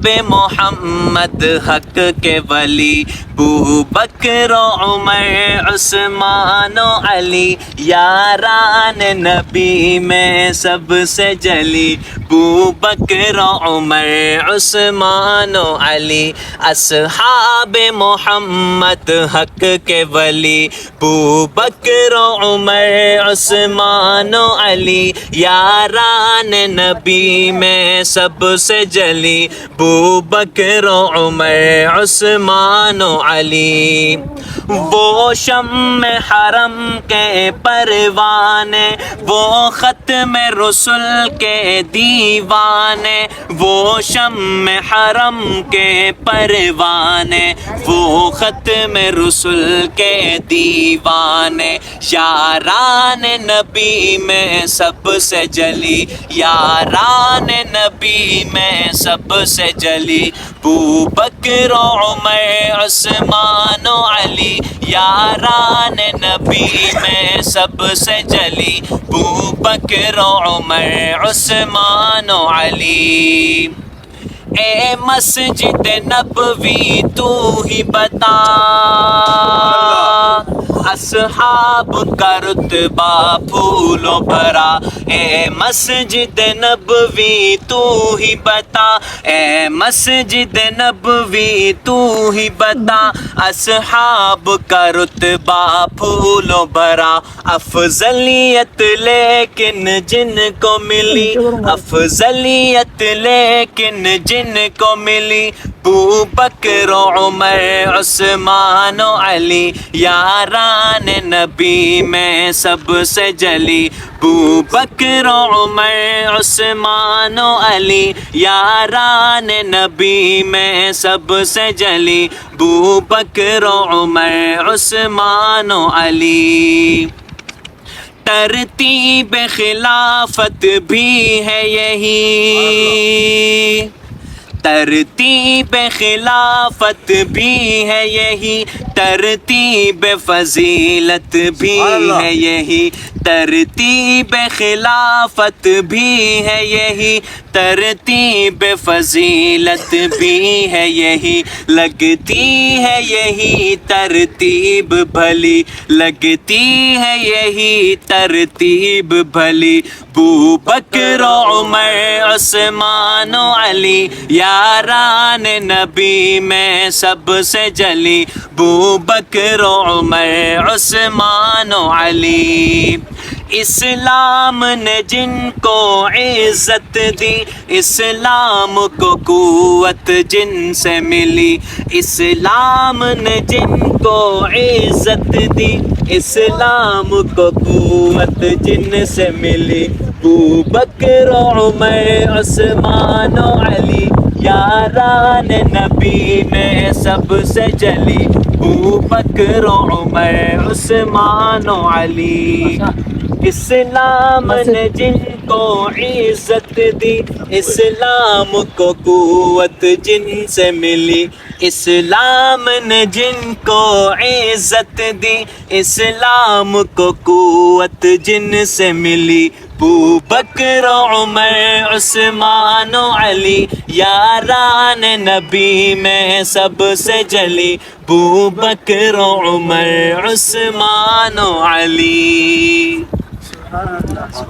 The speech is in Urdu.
اصحاب محمد حق کے ولی ابو بکر و عمر عثمان و علی یاران نبی میں سب سے جلی ابو بکر و عمر عثمان و علی اصحاب محمد حق کے ولی ابو بکر و عمر عثمان و علی یاران نبی میں سب سے جلی ابو بکر و عمر عثمان و علی وہ شمع حرم کے پروانے وہ ختم رسل کے دیوانے وہ شمع حرم کے پروانے وہ ختم رسل کے دیوانے یاران نبی میں سب سے جلی یاران نبی میں سب سے جلی ابو بکر و عمر عثمان و علی یاران نبی میں سب سے جلی ابو بکر و عمر عثمان و علی اے مسجد نبوی تو ہی بتا اصحاب کا رتبہ پھولوں بھرا اے مسجد نبوی تو ہی بتا اے مسجد نبوی تو ہی بتا اصحاب کا رتبہ پھولوں بھرا افضلیت لیکن جن کو ملی افضلیت لیکن جن کو ملی ابو بکر و عمر عثمان و علی یاران نبی میں سب سے جلی ابو بکر و عمر عثمان و علی یاران نبی میں سب سے جلی ابو بکر و عمر عثمان و علی ترتیب خلافت بھی ہے یہی ترتیب خلافت بھی ہے یہی ترتیب فضیلت بھی ہے یہی ترتیب خلافت بھی ہے یہی ترتیب فضیلت بھی ہے یہی لگتی ہے یہی ترتیب بھلی لگتی ہے یہی ترتیب بھلی ابو بکر و عمر عثمان و علی یاران نبی میں سب سے جلی ابو بکر و عمر عثمان و علی اسلام نے جن کو عزت دی اسلام کو قوت جن سے ملی اسلام نے جن کو عزت دی اسلام کو قوت جن سے ملی ابو بکر و عمر عثمان و علی یاران نبی میں سب سے جلی ابو بکر و عمر عثمان و علی اسلام نے جن کو عزت دی اسلام کو قوت جن سے ملی اسلام نے جن کو عزت دی اسلام کو قوت جن سے ملی ابو بکر و عمر عثمان و علی یاران نبی میں سب سے جلی ابو بکر و عمر عثمان و علی